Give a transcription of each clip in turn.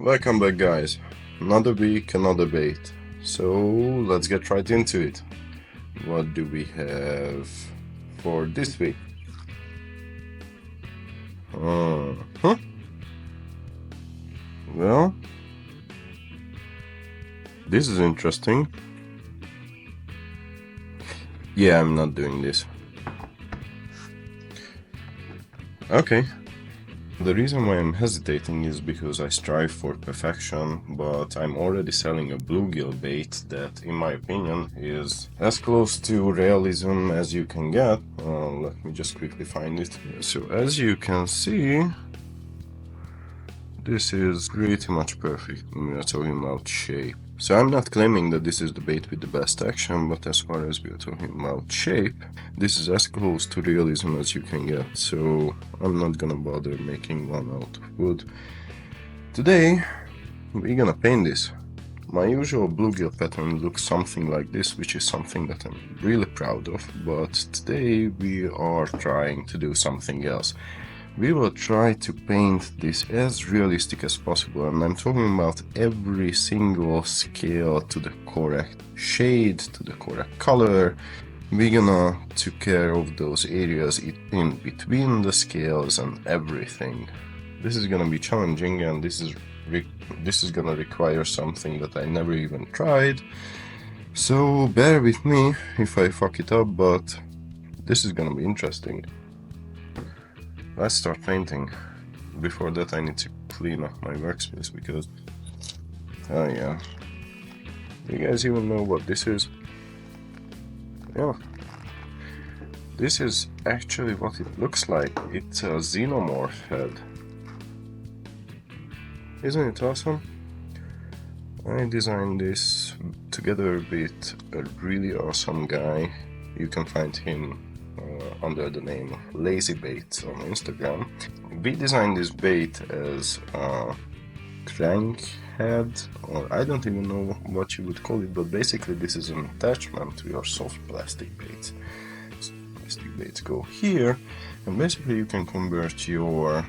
Welcome back, guys. Another week, another bait. So let's get right into it. What do we have for this week? Well, this is interesting. Yeah, I'm not doing this. Okay. The reason why I'm hesitating is because I strive for perfection, but I'm already selling a bluegill bait that, in my opinion, is as close to realism as you can get. Let me just quickly find it. So as you can see, this is pretty much perfect when we are talking about shape. So I'm not claiming that this is the bait with the best action, but as far as we are talking about shape, this is as close to realism as you can get. So I'm not gonna bother making one out of wood. Today, we're gonna paint this. My usual bluegill pattern looks something like this, which is something that I'm really proud of, but today we are trying to do something else. We will try to paint this as realistic as possible, and I'm talking about every single scale to the correct shade, to the correct color. We're gonna take care of those areas in between the scales and everything. This is gonna be challenging, and this is gonna require something that I never even tried. So bear with me if I fuck it up, but this is gonna be interesting. Let's start painting. Before that, I need to clean up my workspace because... oh yeah. Do you guys even know what this is? Yeah. This is actually what it looks like. It's a xenomorph head. Isn't it awesome? I designed this together with a really awesome guy. You can find him under the name of Lazybait on Instagram. We designed this bait as a crank head, or I don't even know what you would call it, but basically this is an attachment to your soft plastic baits. So plastic baits go here, and basically you can convert your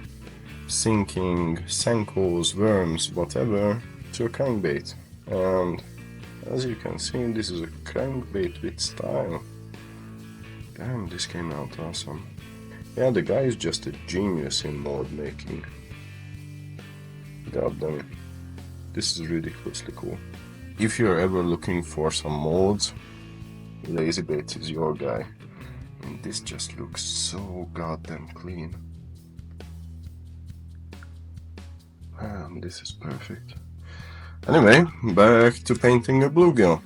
sinking senkos, worms, whatever, to a crankbait. And as you can see, this is a crankbait with style. Damn, this came out awesome. Yeah, the guy is just a genius in mold making. God damn it. This is ridiculously cool. If you're ever looking for some molds, Lazybait is your guy. And this just looks so goddamn clean. Man, this is perfect. Anyway, back to painting a bluegill.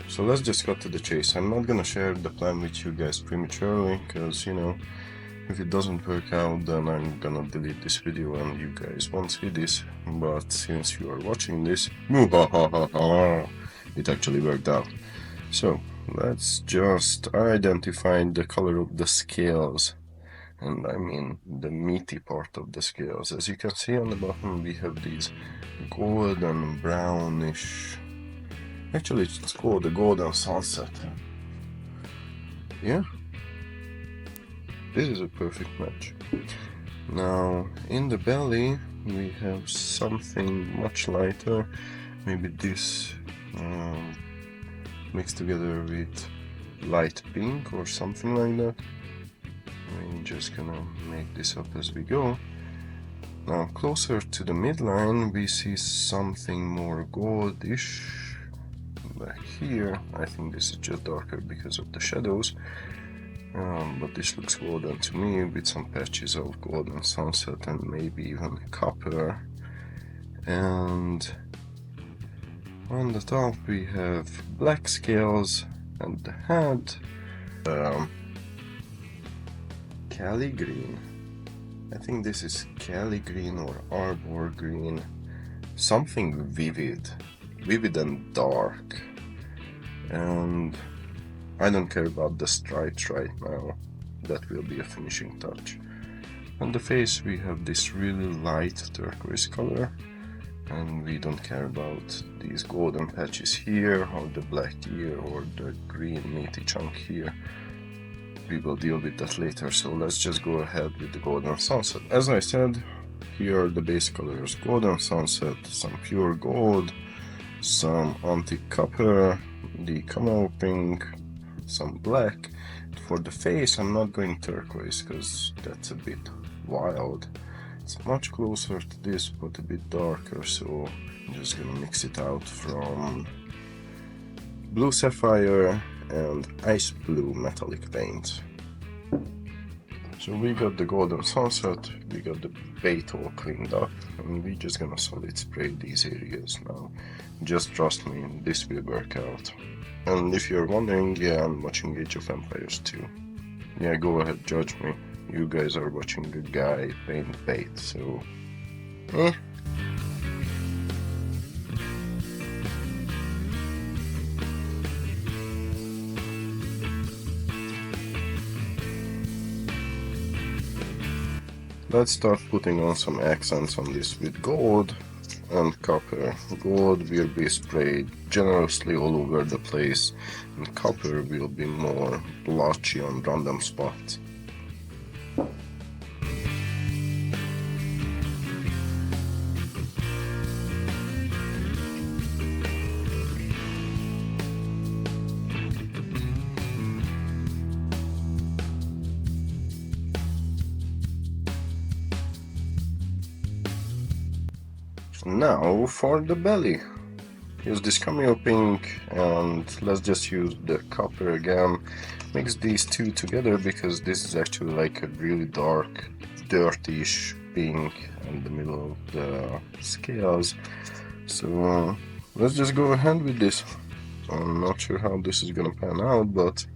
So let's just cut to the chase. I'm not gonna share the plan with you guys prematurely, because, you know, if it doesn't work out, then I'm gonna delete this video and you guys won't see this. But since you are watching this, it actually worked out. So let's just identify the color of the scales. And I mean the meaty part of the scales. As you can see on the bottom, we have these golden brownish... actually, it's called the golden sunset. Yeah, this is a perfect match. Now, in the belly, we have something much lighter. Maybe this mixed together with light pink or something like that. I'm just gonna make this up as we go. Now, closer to the midline, we see something more goldish. Back here, I think this is just darker because of the shadows, but this looks golden to me, with some patches of golden sunset and maybe even copper. And on the top we have black scales, and the head Cali green. I think this is Cali green or arbor green, something vivid and dark. And I don't care about the stripes right now, that will be a finishing touch. On the face we have this really light turquoise color, and we don't care about these golden patches here, or the black ear, or the green meaty chunk here. We will deal with that later, so let's just go ahead with the golden sunset. As I said, Here are the base colors: golden sunset, some pure gold, some antique copper, the camel pink, some black. For the face I'm not going turquoise because that's a bit wild. It's much closer to this but a bit darker, so I'm just gonna mix it out from blue sapphire and ice blue metallic paint. So we got the golden sunset, we got the bait all cleaned up, and we're just gonna solid spray these areas now. Just trust me, this will work out. And if you're wondering, yeah, I'm watching Age of Empires too. Yeah, go ahead, judge me. You guys are watching a guy paint bait, so... Let's start putting on some accents on this with gold and copper. Gold will be sprayed generously all over the place, and copper will be more blotchy on random spots. Now for the belly. Use this cameo pink and let's just use the copper again. Mix these two together because this is actually like a really dark, dirtyish pink in the middle of the scales. So let's just go ahead with this. I'm not sure how this is gonna pan out, but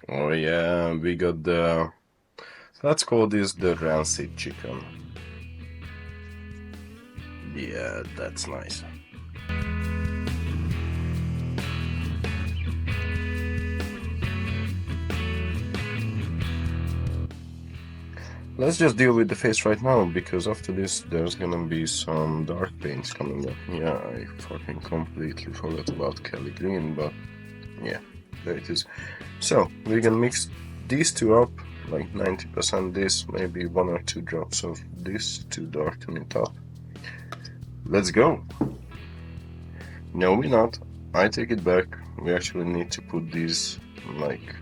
oh yeah, we got the, let's call this the rancid chicken. Yeah, that's nice. Let's just deal with the face right now, because after this there's gonna be some dark paints coming up. Yeah, I fucking completely forgot about Kelly Green, but yeah, there it is. So, we're gonna mix these two up, like 90% this, maybe 1 or 2 drops of this to darken it up. Let's go! No, we're not. I take it back. We actually need to put these like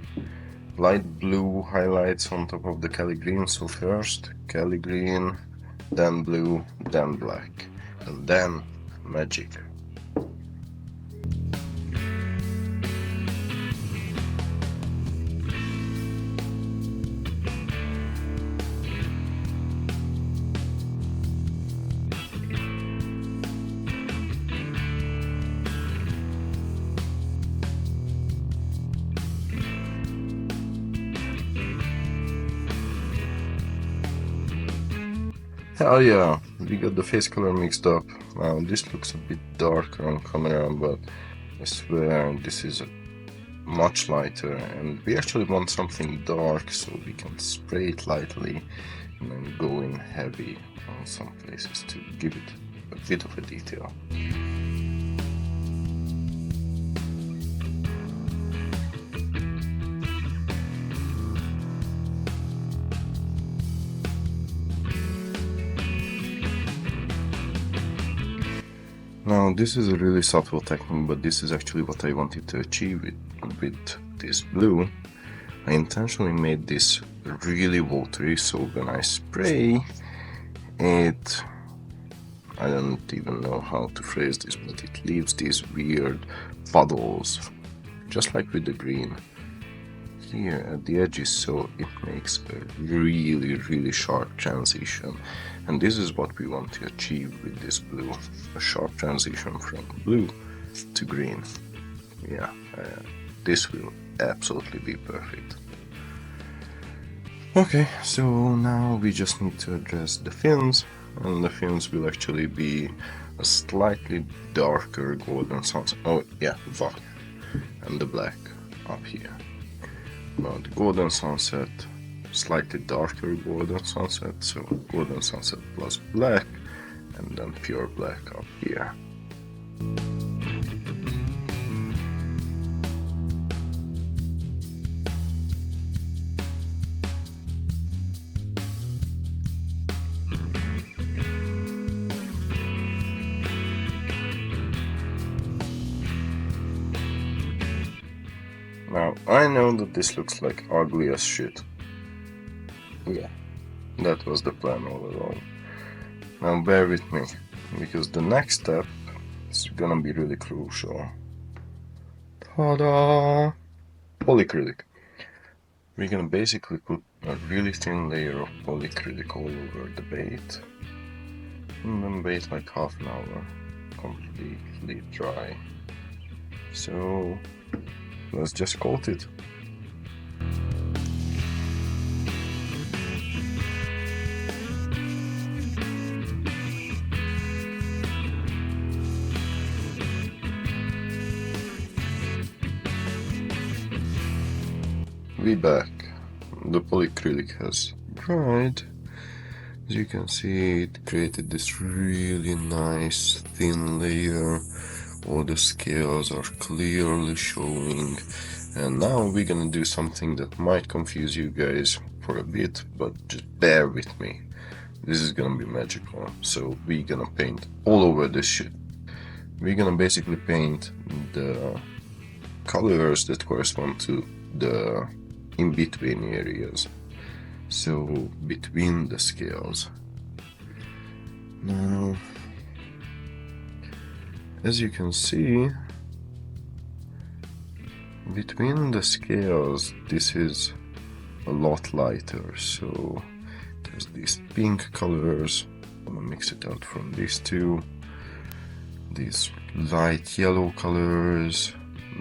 light blue highlights on top of the Kelly Green. So first Kelly Green, then blue, then black, and then magic. Hell yeah, we got the face color mixed up. Now this looks a bit darker on camera, but I swear this is much lighter, and we actually want something dark so we can spray it lightly and then go in heavy on some places to give it a bit of a detail. Now this is a really subtle technique, but this is actually what I wanted to achieve with this blue. I intentionally made this really watery, so when I spray it, I don't even know how to phrase this, but it leaves these weird puddles, just like with the green here at the edges, so it makes a really sharp transition, and this is what we want to achieve with this blue, a sharp transition from blue to green. Yeah, this will absolutely be perfect. Okay, so now we just need to address the fins, and the fins will actually be a slightly darker golden sunset. Oh yeah, fuck, and the black up here. Well, the golden sunset, slightly darker golden sunset, so golden sunset plus black, and then pure black up here. Now, I know that this looks like ugly as shit. Yeah, that was the plan all along. Now bear with me, because the next step is gonna be really crucial. Ta-da! Polyacrylic. We're gonna basically put a really thin layer of polyacrylic all over the bait, and then bait like half an hour, completely dry. So let's just coat it. We're back. The polyacrylic has dried. As you can see, it created this really nice thin layer. All the scales are clearly showing. And now we're gonna do something that might confuse you guys for a bit, but just bear with me. This is gonna be magical. So we're gonna paint all over this shit. We're gonna basically paint the colors that correspond to the in-between areas. So between the scales. Now, as you can see, between the scales this is a lot lighter, so there's these pink colors. I'm gonna mix it out from these two. These light yellow colors,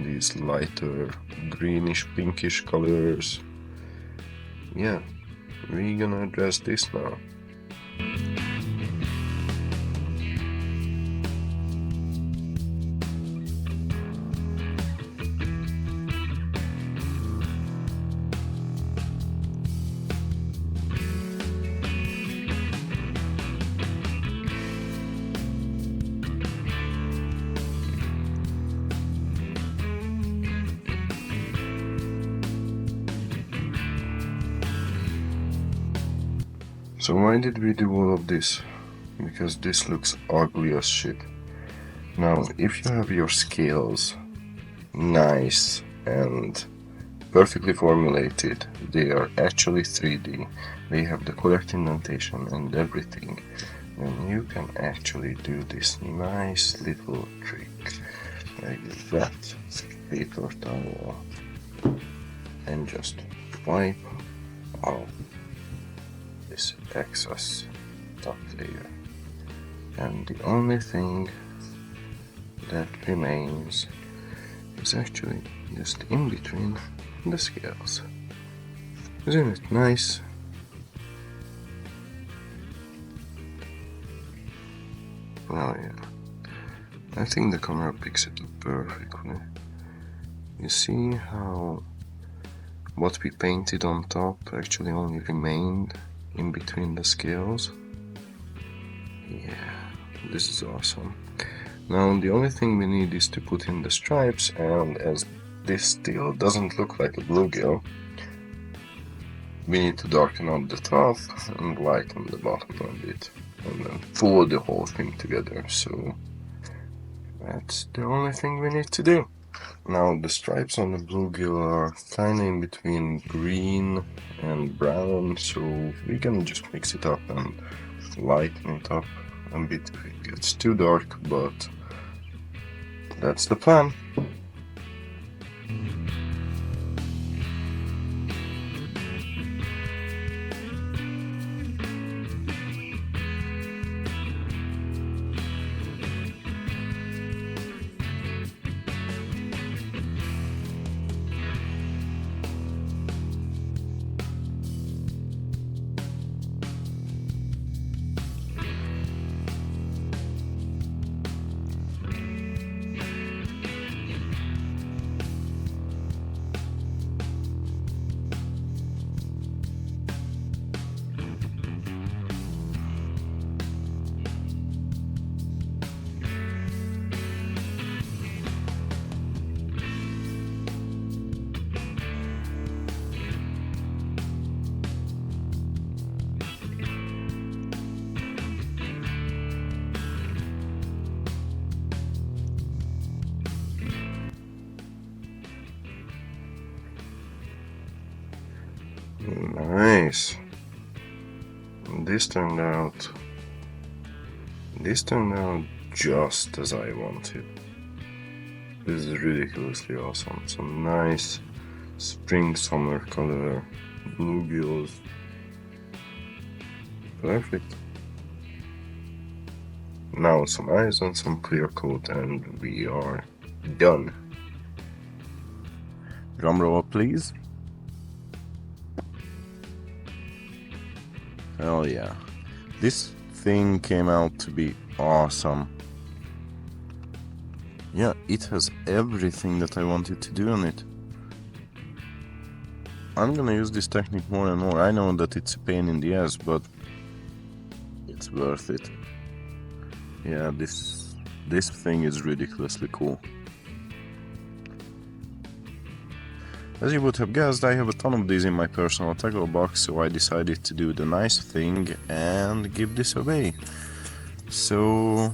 these lighter greenish pinkish colors. Yeah, we're gonna address this now. So why did we do all of this? Because this looks ugly as shit. Now, if you have your scales nice and perfectly formulated, they are actually 3D, they have the correct indentation and everything, then you can actually do this nice little trick, like that paper towel, and just wipe out this excess top layer, and the only thing that remains is actually just in between the scales. Isn't it nice? Well, yeah, I think the camera picks it up perfectly. You see how what we painted on top actually only remained in between the scales? Yeah, this is awesome. Now the only thing we need is to put in the stripes, and as this still doesn't look like a bluegill, we need to darken up the top and lighten the bottom a bit, and then pull the whole thing together. So that's the only thing we need to do. Now the stripes on the bluegill are kinda in between green and brown, so we can just mix it up and lighten it up a bit if it gets too dark, but that's the plan. Nice. This turned out just as I wanted. This is ridiculously awesome. Some nice spring summer color, bluegills. Perfect. Now some eyes and some clear coat and we are done. Drum roll please. Hell yeah. This thing came out to be awesome. Yeah, it has everything that I wanted to do on it. I'm gonna use this technique more and more. I know that it's a pain in the ass, but it's worth it. Yeah, this thing is ridiculously cool. As you would have guessed, I have a ton of these in my personal tackle box, so I decided to do the nice thing and give this away. So,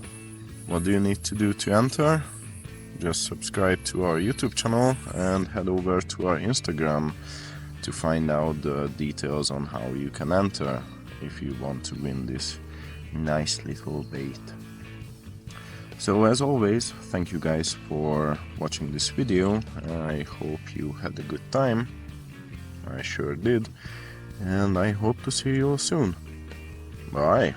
what do you need to do to enter? Just subscribe to our YouTube channel and head over to our Instagram to find out the details on how you can enter if you want to win this nice little bait. So as always, thank you guys for watching this video. I hope you had a good time. I sure did. And I hope to see you all soon. Bye.